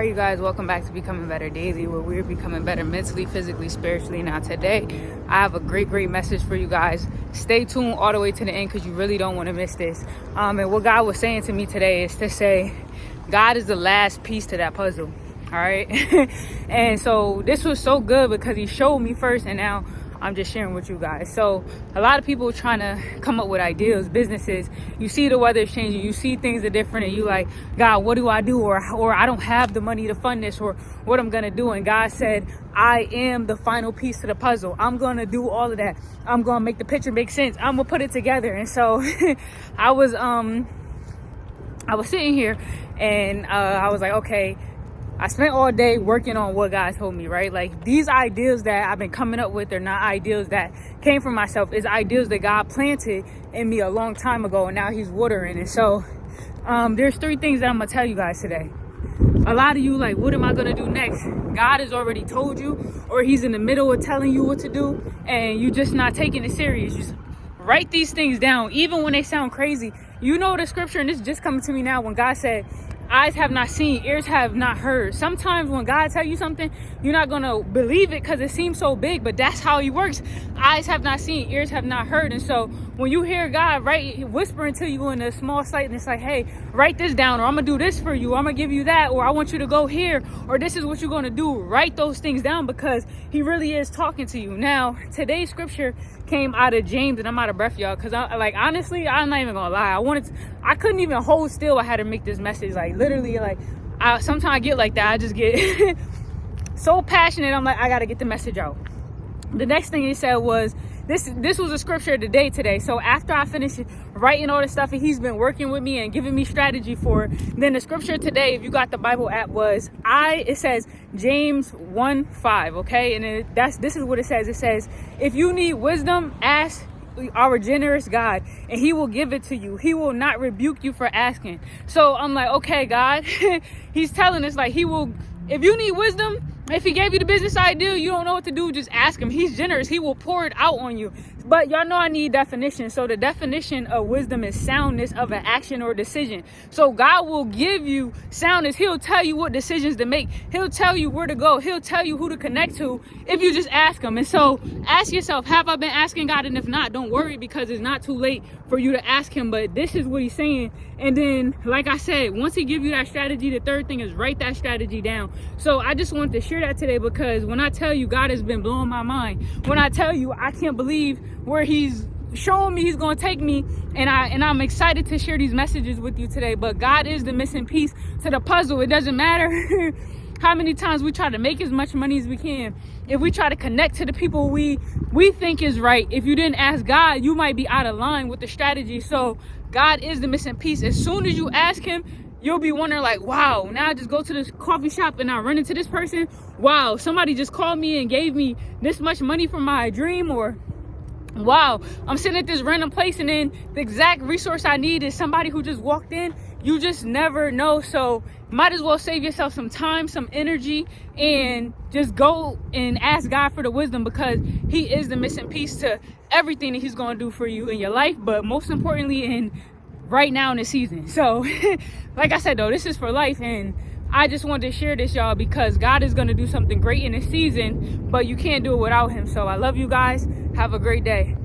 All right, you guys, welcome back to Becoming Better Daily, where we're becoming better mentally, physically, spiritually. Now today I have a great message for you guys. Stay tuned all the way to the end because you really don't want to miss this. And what God was saying to me today is to say God is the last piece to that puzzle. All right. And so this was so good because he showed me first, and now I'm just sharing with you guys. So a lot of people trying to come up with ideas, businesses. You see the weather is changing. You see things are different, and you like, God, what do? Or I don't have the money to fund this, or what I'm gonna do. And God said, I am the final piece to the puzzle. I'm gonna do all of that. I'm gonna make the picture make sense. I'm gonna put it together. And so I was sitting here, and I was like, okay. I spent all day working on what God told me, right? Like, these ideas that I've been coming up with are not ideas that came from myself. It's ideas that God planted in me a long time ago, and now he's watering. And so there's 3 things that I'm gonna tell you guys today. A lot of you like, what am I gonna do next? God has already told you, or he's in the middle of telling you what to do, and you're just not taking it serious. Just write these things down, even when they sound crazy. You know the scripture, and it's just coming to me now, when God said, eyes have not seen, ears have not heard. Sometimes when God tells you something, you're not going to believe it because it seems so big, but that's how he works. Eyes have not seen, ears have not heard. And so when you hear God whispering to you in a small sight, and it's like, hey, write this down, or I'm going to do this for you, or I'm going to give you that, or I want you to go here, or this is what you're going to do. Write those things down because he really is talking to you. Now, today's scripture came out of James, and I'm out of breath, y'all, because honestly, I'm not even gonna lie. I couldn't even hold still. I had to make this message, like, literally, like, sometimes I get like that. I just get so passionate. I'm like, I gotta get the message out. The next thing he said was, this was a scripture of the day today. So after I finished writing all this stuff, and he's been working with me and giving me strategy for it, then the scripture today, if you got the Bible app, was it says James 1:5, okay? And this is what it says. It says, if you need wisdom, ask our generous God, and he will give it to you. He will not rebuke you for asking. So I'm like, okay, God, he's telling us, like, he will, if you need wisdom, if he gave you the business idea, you don't know what to do, just ask him. He's generous. He will pour it out on you. But y'all know I need definition. So the definition of wisdom is soundness of an action or decision. So God will give you soundness. He'll tell you what decisions to make. He'll tell you where to go. He'll tell you who to connect to if you just ask him. And so ask yourself, have I been asking God? And if not, don't worry, because it's not too late for you to ask him. But this is what he's saying. And then, like I said, once he gives you that strategy, the third thing is write that strategy down. So I just wanted to share that today, because when I tell you, God has been blowing my mind. When I tell you, I can't believe where he's showing me he's going to take me, and I'm excited to share these messages with you today. But God is the missing piece to the puzzle. It doesn't matter how many times we try to make as much money as we can. If we try to connect to the people we think is right, if you didn't ask God, you might be out of line with the strategy. So God is the missing piece. As soon as you ask him, you'll be wondering, like, wow, now I just go to this coffee shop and I run into this person. Wow, somebody just called me and gave me this much money for my dream. Or wow, I'm sitting at this random place, and then the exact resource I need is somebody who just walked in. You just never know. So might as well save yourself some time, some energy, and just go and ask God for the wisdom, because he is the missing piece to everything that he's going to do for you in your life, but most importantly in right now in the season. So like I said, though, this is for life, and I just wanted to share this, y'all, because God is going to do something great in this season, but you can't do it without him. So I love you guys. Have a great day.